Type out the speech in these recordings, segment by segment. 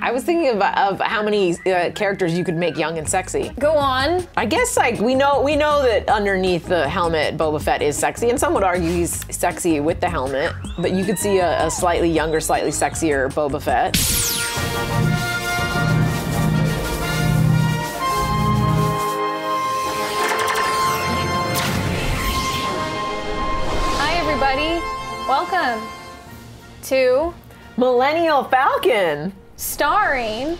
I was thinking of how many characters you could make young and sexy. Go on. I guess like we know that underneath the helmet, Boba Fett is sexy, and some would argue he's sexy with the helmet. But you could see a slightly younger, slightly sexier Boba Fett. Hi everybody, welcome to Millennial Falcon, starring,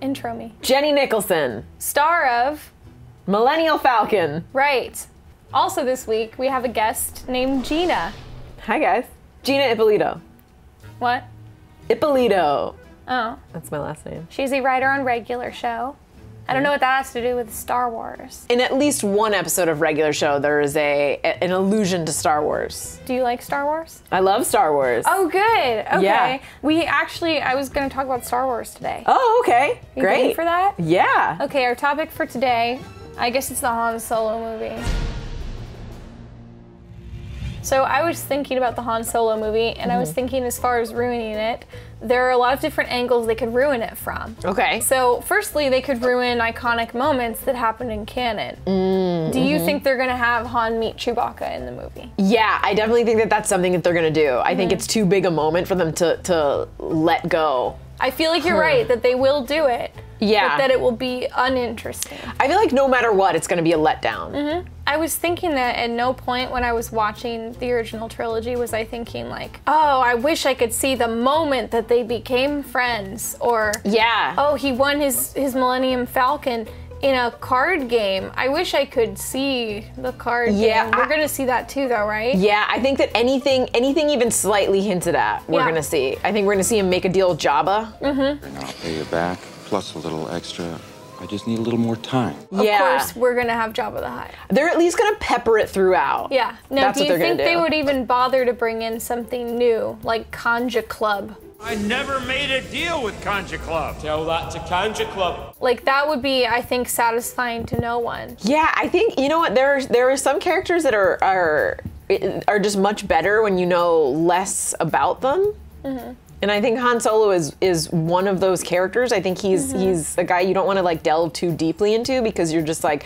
intro me, Jenny Nicholson, star of Millennial Falcon. Right. Also this week we have a guest named Gina. Hi guys, Gina Ippolito. What? Ippolito. Oh. That's my last name. She's a writer on Regular Show. I don't know what that has to do with Star Wars. In at least one episode of Regular Show, there is an allusion to Star Wars. Do you like Star Wars? I love Star Wars. Oh, good. Okay. Yeah. I was going to talk about Star Wars today. Oh, okay. You Great. ready for that? Yeah. Okay, our topic for today, I guess it's the Han Solo movie. So I was thinking about the Han Solo movie, and I was thinking as far as ruining it, there are a lot of different angles they could ruin it from. Okay. So firstly, they could ruin iconic moments that happened in canon. Do you think they're gonna have Han meet Chewbacca in the movie? Yeah, I definitely think that that's something that they're gonna do. I think it's too big a moment for them to let go. I feel like you're right, that they will do it. Yeah. But that it will be uninteresting. I feel like no matter what, it's gonna be a letdown. I was thinking that at no point when I was watching the original trilogy was I thinking like, oh, I wish I could see the moment that they became friends, or Yeah. oh, he won his Millennium Falcon in a card game. I wish I could see the card Yeah, game. We're gonna see that too though, right? Yeah, I think that anything even slightly hinted at, we're Yeah. gonna see. I think we're gonna see him make a deal with Jabba. And I'll pay you back, plus a little extra. I just need a little more time. Of course, we're gonna have Jabba the Hutt. They're at least gonna pepper it throughout. Yeah. Now, That's do what you they're think gonna they do. would even bother to bring in something new, like Kanja Club? I never made a deal with Conja Club. Tell that to Kanja Club. Like that would be, I think, satisfying to no one. Yeah, I think, you know what, there are some characters that are just much better when you know less about them. And I think Han Solo is one of those characters. I think he's a guy you don't want to like delve too deeply into, because you're just like,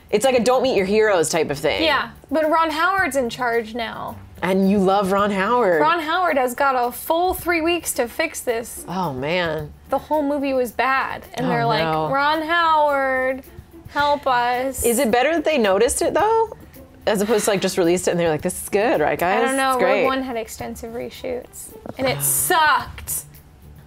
it's like a don't meet your heroes type of thing. Yeah, but Ron Howard's in charge now. And you love Ron Howard. Ron Howard has got a full 3 weeks to fix this. Oh man. The whole movie was bad. And Oh, they're like, no. Ron Howard, help us. Is it better that they noticed it though? As opposed to like just released it and they're like, this is good, right guys? I don't know, It's great. Rogue One had extensive reshoots. And it sucked.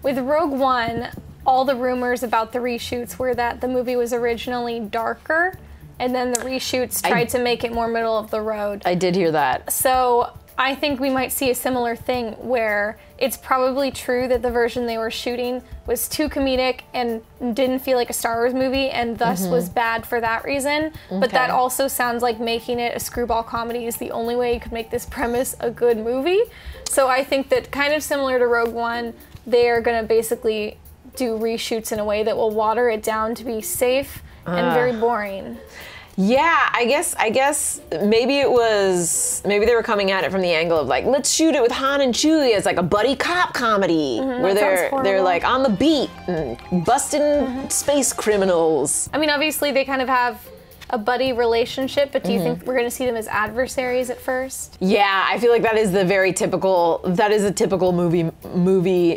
With Rogue One, all the rumors about the reshoots were that the movie was originally darker, and then the reshoots tried to make it more middle of the road. I did hear that. So I think we might see a similar thing where it's probably true that the version they were shooting was too comedic and didn't feel like a Star Wars movie, and thus was bad for that reason. But that also sounds like making it a screwball comedy is the only way you could make this premise a good movie. So I think that kind of similar to Rogue One, they are gonna basically do reshoots in a way that will water it down to be safe and very boring. Yeah, I guess maybe they were coming at it from the angle of like, let's shoot it with Han and Chewie as like a buddy cop comedy where that sounds they're horrible. like on the beat and busting space criminals. I mean, obviously they kind of have a buddy relationship, but do you think we're gonna see them as adversaries at first? Yeah, I feel like that is a typical movie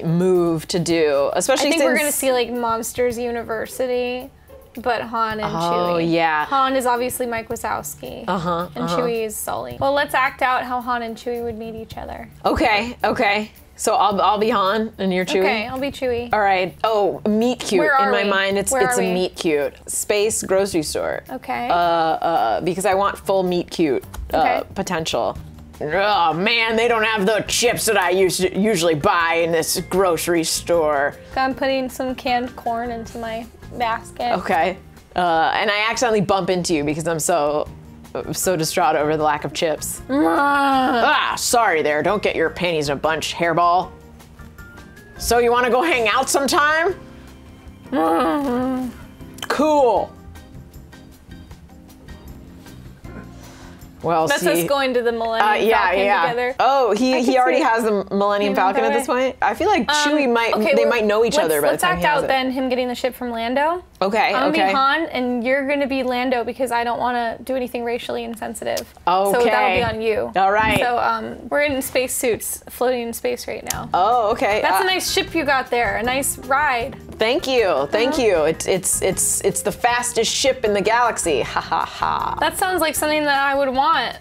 move to do, especially I think since we're gonna see like Monsters University, but Han and Chewie. Oh yeah. Han is obviously Mike Wazowski. And Chewie is Sully. Well, let's act out how Han and Chewie would meet each other. Okay. So I'll be Han and you're Chewie. Okay, I'll be Chewie. All right. Oh, meet cute. Where are In my we? mind, it's Where are a we? meet cute. Space grocery store. Okay. Because I want full meet cute Okay. potential. Oh man, they don't have the chips that I usually buy in this grocery store. I'm putting some canned corn into my basket. Okay. And I accidentally bump into you because I'm so distraught over the lack of chips. Sorry there. Don't get your panties in a bunch, hairball. So you want to go hang out sometime? Cool. Well, That's us going to the Millennial Falcon together. Oh, he already has the Millennium Falcon at this Falcon. point? I feel like Chewie might know each other by the time he has Let's act out it. then him getting the ship from Lando. Okay, I'm okay. gonna be Han, and you're gonna be Lando because I don't want to do anything racially insensitive. Okay. So that'll be on you. All right. So we're in space suits, floating in space right now. Oh, okay. That's a nice ship you got there. A nice ride. Thank you, thank you. It's the fastest ship in the galaxy. Ha ha ha. That sounds like something that I would want.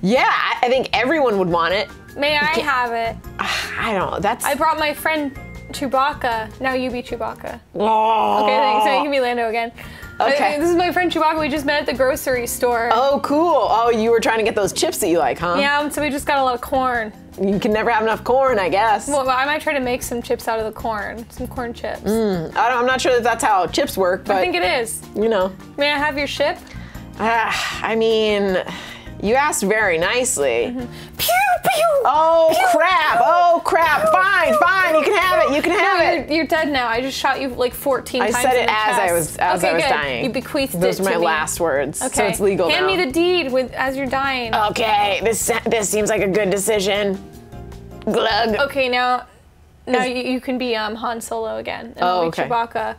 Yeah, I think everyone would want it. May I have it? I don't know. That's. I brought my friend Chewbacca. Now you be Chewbacca. Oh. Okay, thanks. So you can be Lando again. Okay. This is my friend Chewbacca. We just met at the grocery store. Oh, cool. Oh, you were trying to get those chips that you like, huh? Yeah, so we just got a lot of corn. You can never have enough corn, I guess. Well, I might try to make some chips out of the corn. Some corn chips. I'm not sure that that's how chips work, but I think it is. you know. May I have your ship? I mean, you asked very nicely. Pew, pew. Oh, Pew, crap. pew. Oh, crap. Fine, fine. You can have it. You can have it. You're dead now. I just shot you like 14 I times said in it the as chest. I was Okay, good. dying. You bequeathed Those it are to my me. last words, Okay. so it's legal Hand now. me the deed as you're dying. Okay, this seems like a good decision. Glug. Okay, now you can be Han Solo again. And I'll be okay. Chewbacca.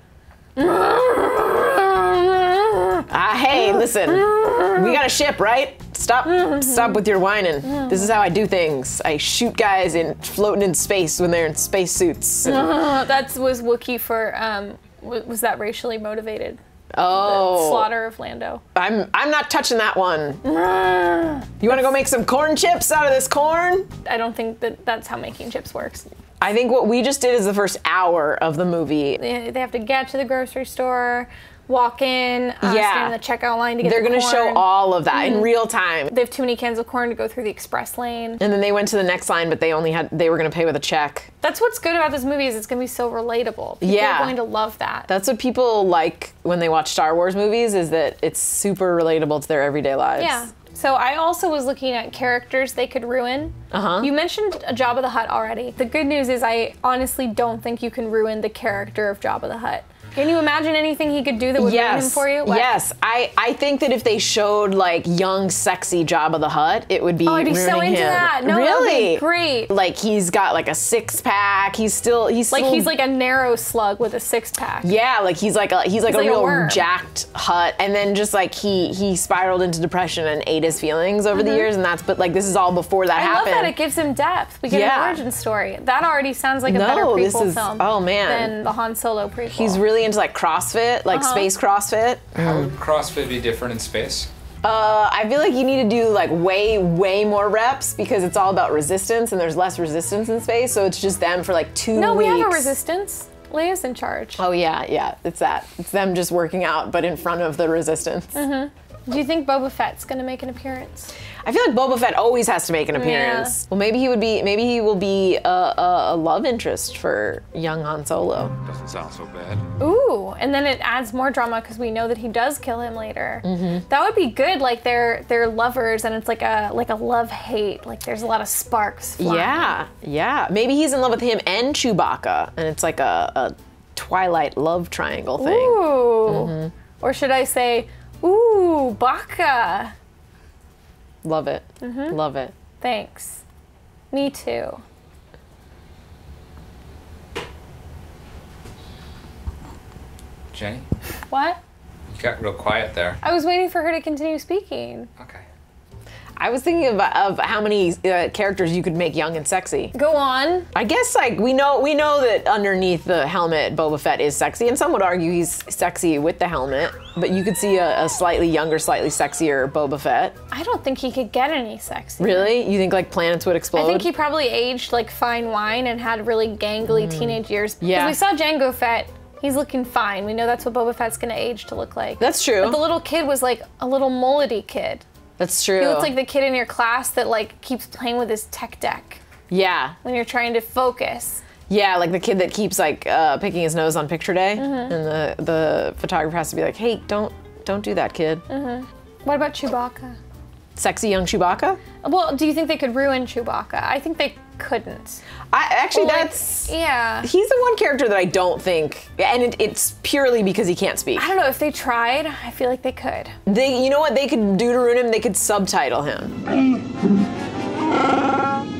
Hey, listen. We got a ship, right? Stop with your whining. This is how I do things. I shoot guys floating in space when they're in space suits. That was Wookiee for, was that racially motivated? Oh. The slaughter of Lando. I'm not touching that one. You want to go make some corn chips out of this corn? I don't think that's how making chips works. I think what we just did is the first hour of the movie. They have to get to the grocery store, walk in, stand in the checkout line to get They're the corn. gonna show all of that in real time. They have too many cans of corn to go through the express lane. And then they went to the next line, but they were gonna pay with a check. That's what's good about this movie is it's gonna be so relatable. People Yeah. are going to love that. That's what people like when they watch Star Wars movies, is that it's super relatable to their everyday lives. Yeah. So I also was looking at characters they could ruin. You mentioned Jabba the Hutt already. The good news is I honestly don't think you can ruin the character of Jabba the Hutt. Can you imagine anything he could do that would ruin him for you? What? Yes, I think that if they showed like young, sexy Jabba the Hutt, it would be I'd be so ruining into him. that. No, really? that would be great. Like he's got like a 6-pack. He's Like a narrow slug with a 6-pack. yeah, like he's like a like a real worm. jacked Hutt, and then just like he spiraled into depression and ate his feelings over the years, and but like this is all before that I love happened. that it gives him depth. We get an origin story. That already sounds like a better prequel film. Oh man, than the Han Solo prequel. He's really into like CrossFit, like space CrossFit. How would CrossFit be different in space? I feel like you need to do like way more reps because it's all about resistance, and there's less resistance in space, so it's just them for like 2 weeks. No, we have a resistance. Leia's in charge. Oh yeah, it's that. It's them just working out, but in front of the resistance. Do you think Boba Fett's gonna make an appearance? I feel like Boba Fett always has to make an appearance. Yeah. Well, maybe he will be a love interest for young Han Solo. Doesn't sound so bad. Ooh, and then it adds more drama because we know that he does kill him later. That would be good. Like they're lovers, and it's like a love-hate. Like there's a lot of sparks flying. Yeah. Maybe he's in love with him and Chewbacca, and it's like a Twilight love triangle thing. Ooh. Or should I say, ooh, Baka. Love it. Love it. Thanks. Me too. Jenny, What? you got real quiet there. I was waiting for her to continue speaking. Okay. I was thinking of how many characters you could make young and sexy. Go on. I guess like we know that underneath the helmet, Boba Fett is sexy, and some would argue he's sexy with the helmet. But you could see a slightly younger, slightly sexier Boba Fett. I don't think he could get any sexy. Really? You think like planets would explode? I think he probably aged like fine wine and had really gangly teenage years. Yeah. Because we saw Jango Fett. He's looking fine. We know that's what Boba Fett's gonna age to look like. That's true. But the little kid was like a little mullety kid. That's true. He looks like the kid in your class that like keeps playing with his tech deck yeah. when you're trying to focus. Yeah, like the kid that keeps like picking his nose on picture day, and the photographer has to be like, "Hey, don't do that, kid." What about Chewbacca? Sexy young Chewbacca? Well, do you think they could ruin Chewbacca? I think they couldn't. Yeah. He's the one character that I don't think, and it's purely because he can't speak. I don't know, if they tried, I feel like they could. You know what they could do to ruin him? They could subtitle him.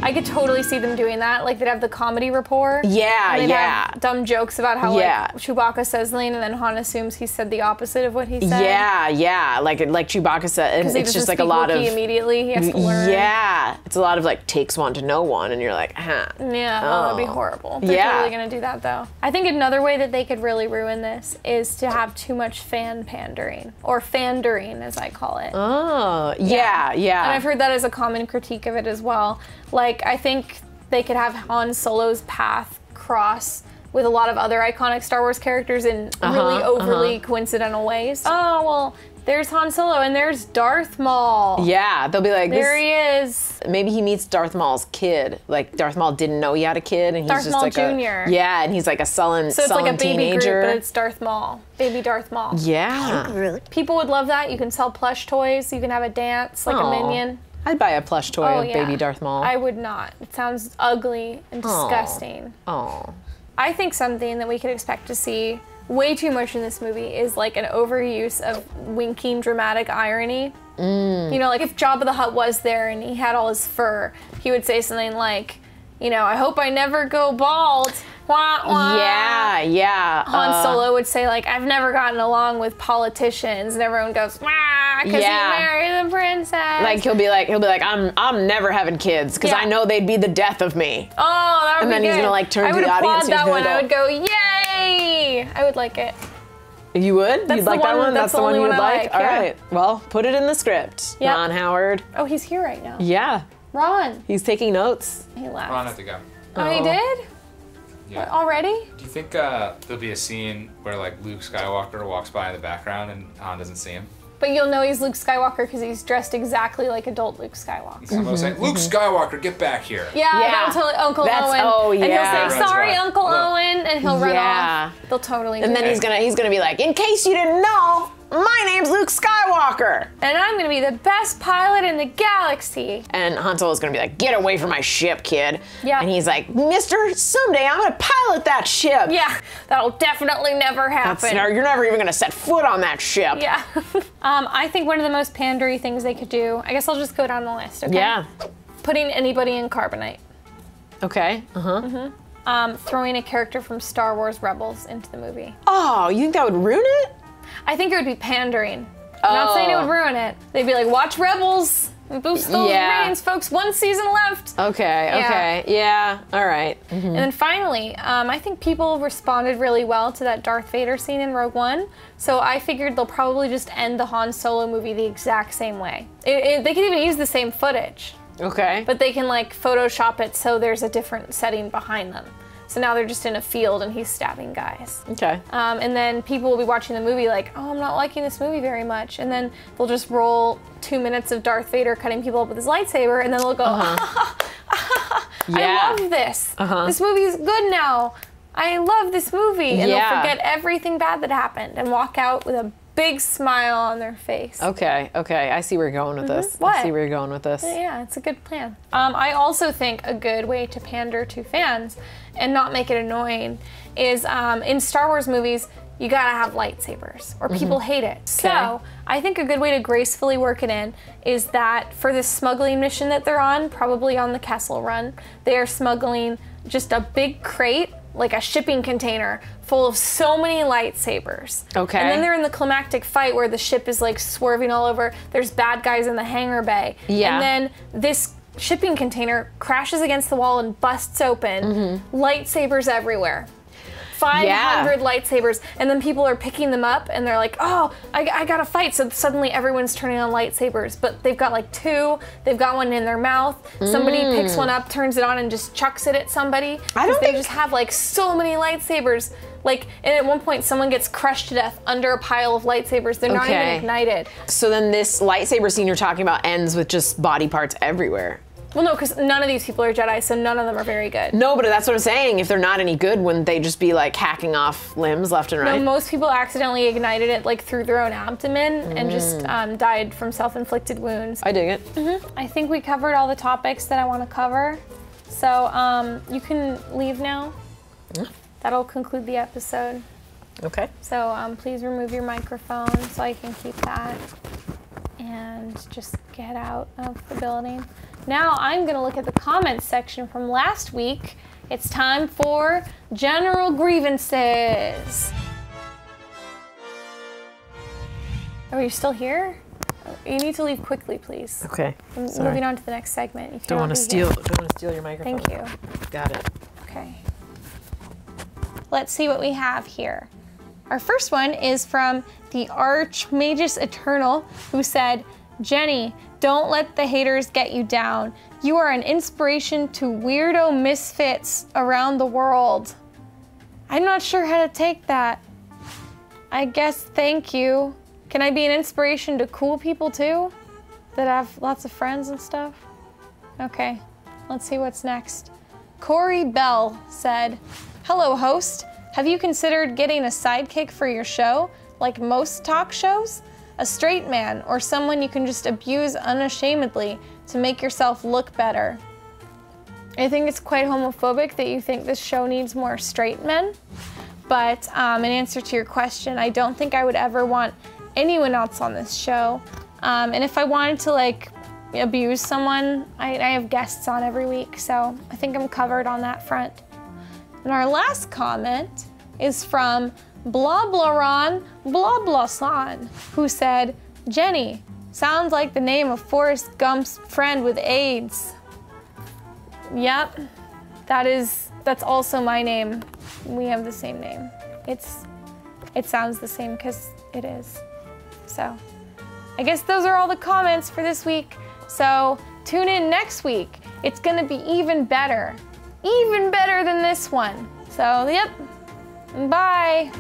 I could totally see them doing that. Like, they'd have the comedy rapport. Yeah, and they'd have dumb jokes about how, Yeah. like, Chewbacca says something and then Han assumes he said the opposite of what he said. Yeah, like Chewbacca said, and it's just like a lot of immediately. He has to learn. Yeah, it's a lot of like takes one to know one, and you're like, huh. Yeah, that would be horrible. They're totally gonna do that though. I think another way that they could really ruin this is to have too much fan pandering, or fandering as I call it. Oh, yeah. And I've heard that as a common critique of it as well. Like, I think they could have Han Solo's path cross with a lot of other iconic Star Wars characters in really overly coincidental ways. Oh, well, there's Han Solo and there's Darth Maul. Yeah, they'll be like, there he is. Maybe he meets Darth Maul's kid. Like, Darth Maul didn't know he had a kid, and he's Darth just Maul like Jr. Yeah, and he's like a sullen teenager. So it's like a baby Groot, but it's Darth Maul. Baby Darth Maul. Yeah. People would love that. You can sell plush toys. You can have a dance, like a minion. I'd buy a plush toy of baby Darth Maul. I would not. It sounds ugly and disgusting. Oh. I think something that we could expect to see way too much in this movie is like an overuse of winking dramatic irony. You know, like if Jabba the Hutt was there and he had all his fur, he would say something like, you know, I hope I never go bald. Wah, wah. Yeah. Han Solo would say, like, I've never gotten along with politicians, and everyone goes, wah, because he married the princess. Like he'll be like, I'm never having kids because I know they'd be the death of me. Oh, that would be good. And then he's gonna like turn to the audience. I would applaud that one. I would go, yay! I would like it. You would? You'd like that one? That's the one you would like? All yeah. right. Well, put it in the script. Yep. Ron Howard. Oh, he's here right now. Yeah. Ron. He's taking notes. He left. Ron had to go. Oh, he did? Yeah. Already? Do you think there'll be a scene where like Luke Skywalker walks by in the background and Han doesn't see him? But you'll know he's Luke Skywalker because he's dressed exactly like adult Luke Skywalker. Someone will say, Luke Skywalker, get back here. Yeah, that'll tell Uncle Owen. Oh, yeah. And he'll say, sorry, Right. Uncle Owen, and he'll run Yeah. off. They'll totally do And then that. he's gonna be like, in case you didn't know, my name's Luke Skywalker. And I'm gonna be the best pilot in the galaxy. And Han Solo's gonna be like, get away from my ship, kid. Yeah. And he's like, mister, someday I'm gonna pilot that ship. Yeah, that'll definitely never happen. You're never even gonna set foot on that ship. Yeah. I think one of the most pandery things they could do, I guess I'll just go down the list, okay? Yeah. Putting anybody in carbonite. Okay. Throwing a character from Star Wars Rebels into the movie. Oh, you think that would ruin it? I think it would be pandering. I'm not saying it would ruin it. They'd be like, watch Rebels and boost those ratings, folks. 1 season left. Okay. Yeah. All right. And then finally, I think people responded really well to that Darth Vader scene in Rogue One. So I figured they'll probably just end the Han Solo movie the exact same way. They could even use the same footage. Okay. But they can like Photoshop it so there's a different setting behind them. So now they're just in a field and he's stabbing guys. Okay. And then people will be watching the movie like, oh, I'm not liking this movie very much. And then they'll just roll 2 minutes of Darth Vader cutting people up with his lightsaber, and then they'll go, I love this. This movie is good now. I love this movie. And they'll forget everything bad that happened and walk out with a big smile on their face. Okay. I see where you're going with this. What? I see where you're going with this. Yeah, it's a good plan. I also think a good way to pander to fans and not make it annoying is in Star Wars movies, you gotta have lightsabers or people hate it. So I think a good way to gracefully work it in is that for this smuggling mission that they're on, probably on the Kessel Run, they are smuggling just a big crate, like a shipping container full of so many lightsabers. Okay. And then they're in the climactic fight where the ship is like swerving all over. There's bad guys in the hangar bay. Yeah. And then this shipping container crashes against the wall and busts open. Lightsabers everywhere. 500 lightsabers, and then people are picking them up and they're like, oh, I gotta fight. So suddenly everyone's turning on lightsabers, but they've got like 2, they've got one in their mouth. Somebody picks one up, turns it on, and just chucks it at somebody. They just have like so many lightsabers. Like, and at one point someone gets crushed to death under a pile of lightsabers. They're not even ignited. So then this lightsaber scene you're talking about ends with just body parts everywhere. Well, no, because none of these people are Jedi, so none of them are very good. No, but that's what I'm saying. If they're not any good, wouldn't they just be like hacking off limbs left and right? No, most people accidentally ignited it like through their own abdomen and just died from self-inflicted wounds. I dig it. I think we covered all the topics that I want to cover. So you can leave now. That'll conclude the episode. Okay. So please remove your microphone so I can keep that. And just get out of the building. Now I'm gonna look at the comments section from last week. It's time for general grievances. Oh, you're still here? You need to leave quickly, please. Okay. I'm sorry. moving on to the next segment. You Don't want to steal your microphone. Thank you. Got it. Okay. Let's see what we have here. Our first one is from the Archmagus Eternal, who said, Jenny, don't let the haters get you down. You are an inspiration to weirdo misfits around the world. I'm not sure how to take that. I guess thank you. Can I be an inspiration to cool people too? That have lots of friends and stuff? Okay, let's see what's next. Corey Bell said, hello host. Have you considered getting a sidekick for your show, like most talk shows? A straight man, or someone you can just abuse unashamedly to make yourself look better. I think it's quite homophobic that you think this show needs more straight men, but in answer to your question, I don't think I would ever want anyone else on this show. And if I wanted to like abuse someone, I have guests on every week, so I think I'm covered on that front. And our last comment is from Blablaron Blablason, who said, Jenny, sounds like the name of Forrest Gump's friend with AIDS. Yep, that's also my name. We have the same name. It sounds the same because it is. So, I guess those are all the comments for this week. So, tune in next week. It's gonna be even better than this one. So, yep, bye.